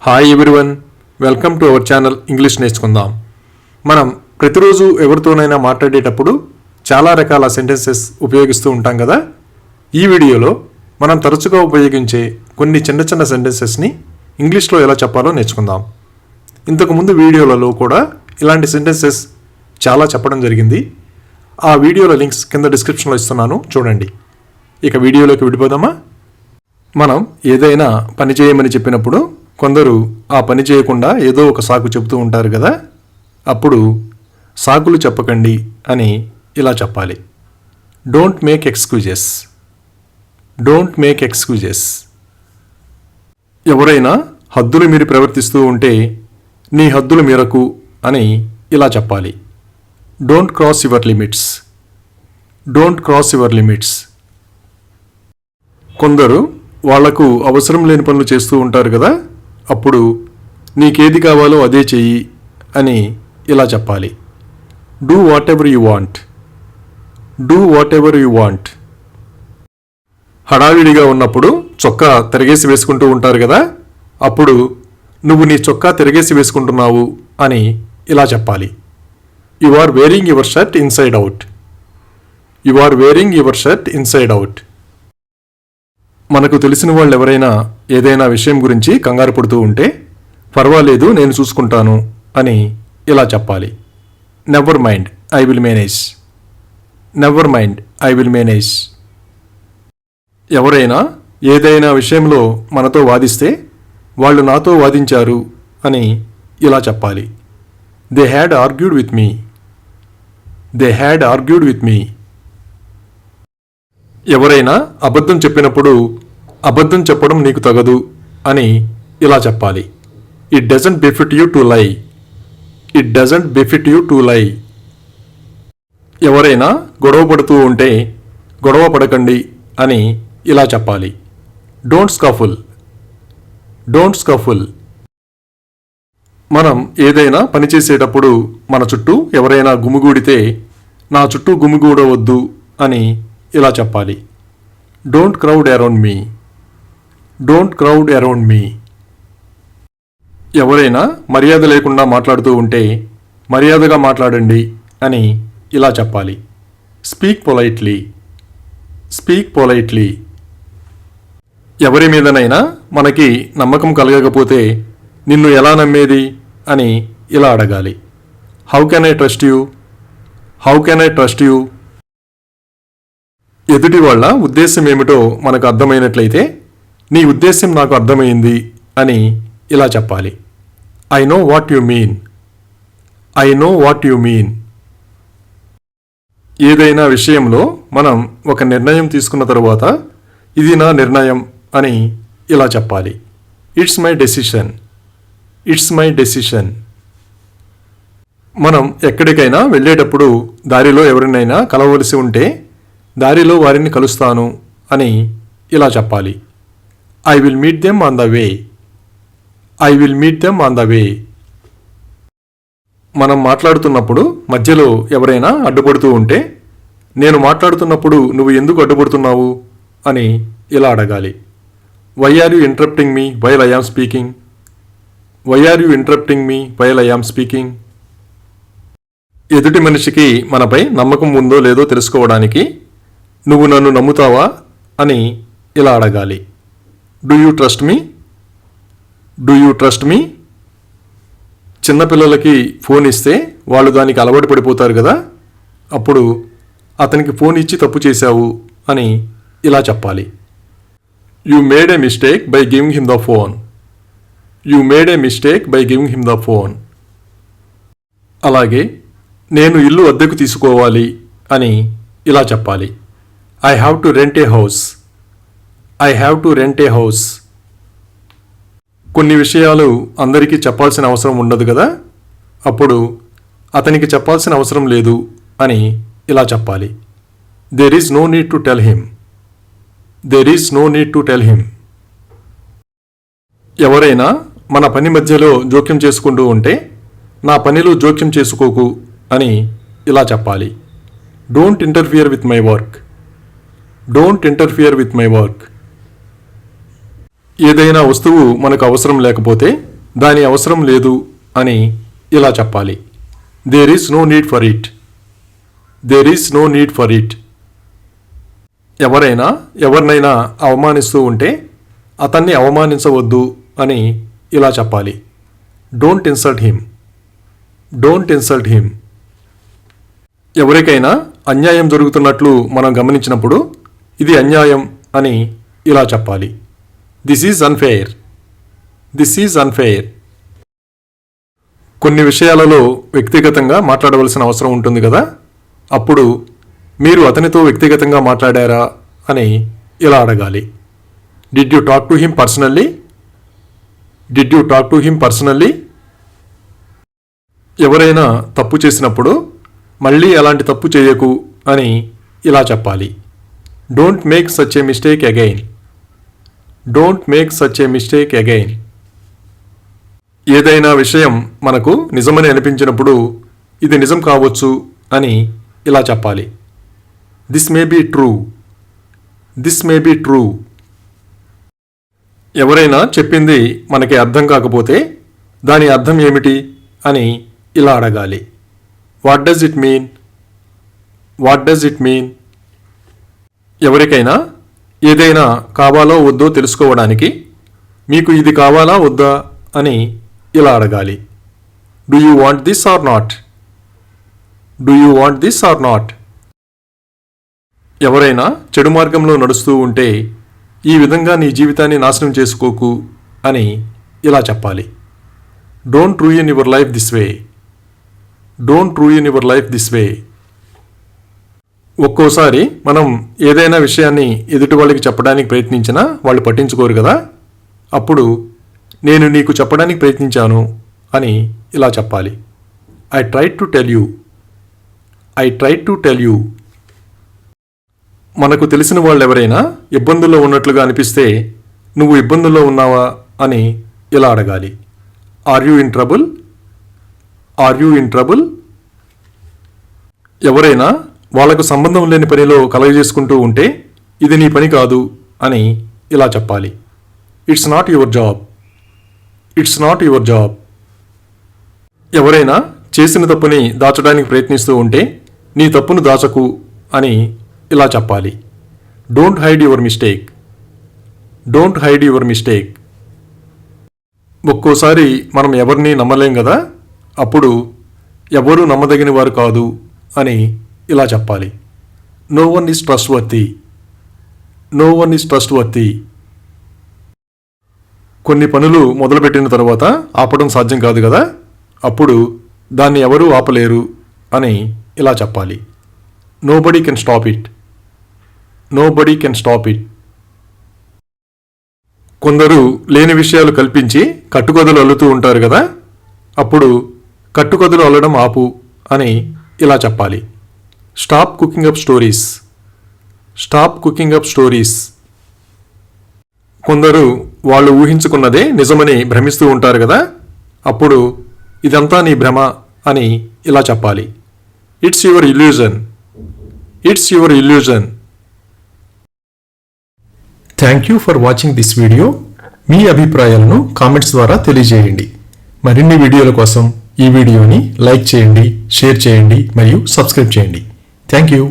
Hi everyone, welcome to our channel English నేర్చుకుందాం. మనం ప్రతిరోజు ఎవరితోనైనా మాట్లాడేటప్పుడు చాలా రకాల సెంటెన్సెస్ ఉపయోగిస్తూ ఉంటాం కదా. ఈ వీడియోలో మనం తరచుగా ఉపయోగించే కొన్ని చిన్న చిన్న సెంటెన్సెస్ని ఇంగ్లీష్లో ఎలా చెప్పాలో నేర్చుకుందాం. ఇంతకుముందు వీడియోలలో కూడా ఇలాంటి సెంటెన్సెస్ చాలా చెప్పడం జరిగింది. ఆ వీడియోల లింక్స్ కింద డిస్క్రిప్షన్లో ఇస్తున్నాను, చూడండి. ఇక వీడియోలోకి వెళ్ళిపోదామా. మనం ఏదైనా పని చేయమని చెప్పినప్పుడు కొందరు ఆ పని చేయకుండా ఏదో ఒక సాకు చెబుతూ ఉంటారు కదా. అప్పుడు సాకులు చెప్పకండి అని ఇలా చెప్పాలి. Don't make excuses. Don't make excuses. ఎవరైనా హద్దులు మీరి ప్రవర్తిస్తూ ఉంటే నీ హద్దులు మీరకు అని ఇలా చెప్పాలి. Don't cross your limits. Don't cross your limits. కొందరు వాళ్లకు అవసరం లేని పనులు చేస్తూ ఉంటారు కదా. అప్పుడు నీకేది కావాలో అదే చెయ్యి అని ఇలా చెప్పాలి. Do what ever you want. Do what ever you want. హడావిడిగా ఉన్నప్పుడు చొక్కా తిరగేసి వేసుకుంటూ ఉంటారు కదా. అప్పుడు నువ్వు నీ చొక్కా తిరగేసి వేసుకుంటున్నావు అని ఇలా చెప్పాలి. You are wearing your shirt inside out. You are wearing your shirt inside out. మనకు తెలిసిన వాళ్ళు ఎవరైనా ఏదైనా విషయం గురించి కంగారు పడుతూ ఉంటే పర్వాలేదు, నేను చూసుకుంటాను అని ఇలా చెప్పాలి. Never mind, I will manage. Never mind, I will manage. ఎవరైనా ఏదైనా విషయంలో మనతో వాదిస్తే వాళ్ళు నాతో వాదించారు అని ఇలా చెప్పాలి. They had argued with me. They had argued with me. ఎవరైనా అబద్ధం చెప్పినప్పుడు అబద్ధం చెప్పడం నీకు తగదు అని ఇలా చెప్పాలి. It doesn't befit you to lie. It doesn't befit you to lie. ఎవరైనా గొడవ పడుతూ ఉంటే గొడవ పడకండి అని ఇలా చెప్పాలి. డోంట్ స్కఫుల్. డోంట్ స్కఫుల్. మనం ఏదైనా పని చేసేటప్పుడు మన చుట్టూ ఎవరైనా గుమిగూడితే నా చుట్టూ గుమిగూడవద్దు అని ఇలా చెప్పాలి. Don't crowd around me. Don't crowd around me. ఎవరైనా మర్యాద లేకుండా మాట్లాడుతూ ఉంటే మర్యాదగా మాట్లాడండి అని ఇలా చెప్పాలి. Speak politely. Speak politely. ఎవరి మీదనైనా మనకి నమ్మకం కలగకపోతే నిన్ను ఎలా నమ్మేది అని ఇలా అడగాలి. How can I trust you. How can I trust you. ఎదుటి వాళ్ళ ఉద్దేశం ఏమిటో మనకు అర్థమైనట్లయితే నీ ఉద్దేశం నాకు అర్థమైంది అని ఇలా చెప్పాలి. I know what you mean. I know what you mean. ఏదైనా విషయంలో మనం ఒక నిర్ణయం తీసుకున్న తరువాత ఇది నా నిర్ణయం అని ఇలా చెప్పాలి. It's my decision. It's my decision. మనం ఎక్కడికైనా వెళ్ళేటప్పుడు దారిలో ఎవరినైనా కలవలసి ఉంటే దారిలో వారిని కలుస్తాను అని ఇలా చెప్పాలి. I will meet them on the way. I will meet them on the way. మనం మాట్లాడుతున్నప్పుడు మధ్యలో ఎవరైనా అడ్డుపడుతూ ఉంటే నేను మాట్లాడుతున్నప్పుడు నువ్వు ఎందుకు అడ్డుపడుతున్నావు అని ఇలా అడగాలి. Why are you interrupting me while I am speaking. Why are you interrupting me while I am speaking. ఎదుటి మనిషికి మనపై నమ్మకం ఉందో లేదో తెలుసుకోవడానికి నువ్వు నన్ను నమ్ముతావా అని ఇలా అడగాలి. Do you trust me. Do you trust me. చిన్నపిల్లలకి ఫోన్ ఇస్తే వాళ్ళు దానికి అలవాటు పడిపోతారు కదా. అప్పుడు అతనికి ఫోన్ ఇచ్చి తప్పు చేశావు అని ఇలా చెప్పాలి. You made A mistake by giving him the phone. You made A mistake by giving him the phone. అలాగే నేను ఇల్లు అద్దెకు తీసుకోవాలి అని ఇలా చెప్పాలి. I have to rent A house. I have to rent A house. కొన్ని విషయాలు అందరికీ చెప్పాల్సిన అవసరం ఉండదు కదా. అప్పుడు అతనికి చెప్పాల్సిన అవసరం లేదు అని ఇలా చెప్పాలి. There is no need to tell him. There is no need to tell him. ఎవరైనా మన పని మధ్యలో జోక్యం చేసుకుంటూ ఉంటే నా పనిలో జోక్యం చేసుకోకు అని ఇలా చెప్పాలి. Don't interfere with my work. Don't interfere with my work. ఏదైనా వస్తువు మనకు అవసరం లేకపోతే దాని అవసరం లేదు అని ఇలా చెప్పాలి. There is no need for it. There is no need for it. ఎవరినైనా అవమానిస్తూ ఉంటే అతన్ని అవమానించవద్దు అని ఇలా చెప్పాలి. Don't insult him. Don't insult him. ఎవరికైనా అన్యాయం జరుగుతున్నట్లు మనం గమనించినప్పుడు ఇది అన్యాయం అని ఇలా చెప్పాలి. This is unfair. This is unfair. కొన్ని విషయాలలో వ్యక్తిగతంగా మాట్లాడవలసిన అవసరం ఉంటుంది కదా, అప్పుడు మీరు అతనితో వ్యక్తిగతంగా మాట్లాడారా అని ఇలా అడగాలి. Did you talk to him personally? Did you talk to him personally? ఎవరైనా తప్పు చేసినప్పుడు మళ్ళీ అలాంటి తప్పు చేయకు అని ఇలా చెప్పాలి. Don't make such a mistake again. Don't make such a mistake again. ఏదైనా విషయం మనకు నిజమని అనిపించినప్పుడు ఇది నిజం కావచ్చు అని ఇలా చెప్పాలి. This may be true. This may be true. ఎవరైనా చెప్పింది మనకి అర్థం కాకపోతే దాని అర్థం ఏమిటి అని ఇలా అడగాలి. What does it mean? What does it mean? ఎవరికైనా ఏదైనా కావాలో వద్దో తెలుసుకోవడానికి మీకు ఇది కావాలా వద్దా అని ఇలా అడగాలి. Do you want this or not? Do you want this or not? ఎవరైనా చెడు మార్గంలో నడుస్తూ ఉంటే ఈ విధంగా నీ జీవితాన్ని నాశనం చేసుకోకు అని ఇలా చెప్పాలి. Don't ruin your life this way. Don't ruin your life this way. ఒక్కోసారి మనం ఏదైనా విషయాన్ని ఎదుటి వాళ్ళకి చెప్పడానికి ప్రయత్నించినా వాళ్ళు పట్టించుకోరు కదా, అప్పుడు నేను నీకు చెప్పడానికి ప్రయత్నించాను అని ఇలా చెప్పాలి. I tried to tell you. I tried to tell you. మనకు తెలిసిన వాళ్ళు ఎవరైనా ఇబ్బందుల్లో ఉన్నట్లుగా అనిపిస్తే నువ్వు ఇబ్బందుల్లో ఉన్నావా అని ఇలా అడగాలి. Are you in trouble? Are you in trouble? ఎవరైనా వాళ్లకు సంబంధం లేని పనిలో కలగజేసుకుంటూ ఉంటే ఇది నీ పని కాదు అని ఇలా చెప్పాలి. It's not your job. It's not your job. ఎవరైనా చేసిన తప్పుని దాచడానికి ప్రయత్నిస్తూ ఉంటే నీ తప్పును దాచకు అని ఇలా చెప్పాలి. Don't hide your mistake. Don't hide your mistake. ఒక్కోసారి మనం ఎవరిని నమ్మలేం కదా, అప్పుడు ఎవరూ నమ్మదగిన వారు కాదు అని ఇలా చెప్పాలి. No one is trustworthy. No one is trustworthy. కొన్ని పనులు మొదలుపెట్టిన తర్వాత ఆపడం సాధ్యం కాదు కదా, అప్పుడు దాన్ని ఎవరూ ఆపలేరు అని ఇలా చెప్పాలి. Nobody can stop it. Nobody can stop it. కొందరు లేని విషయాలు కల్పించి కట్టుకథలు అల్లుతూ ఉంటారు కదా, అప్పుడు కట్టుకథలు అల్లడం ఆపు అని ఇలా చెప్పాలి. Stop cooking up stories. Stop cooking up stories. కొందరు వాళ్ళు ఊహించుకున్నదే నిజమని భ్రమిస్తూ ఉంటారు కదా, అప్పుడు ఇదంతా నీ భ్రమ అని ఇలా చెప్పాలి. It's your illusion. It's your illusion. Thank you for watching this video. మీ అభిప్రాయాలను కామెంట్స్ ద్వారా తెలియజేయండి. మరిన్ని వీడియోల కోసం ఈ వీడియోని లైక్ చేయండి, షేర్ చేయండి మరియు సబ్స్క్రైబ్ చేయండి. Thank you.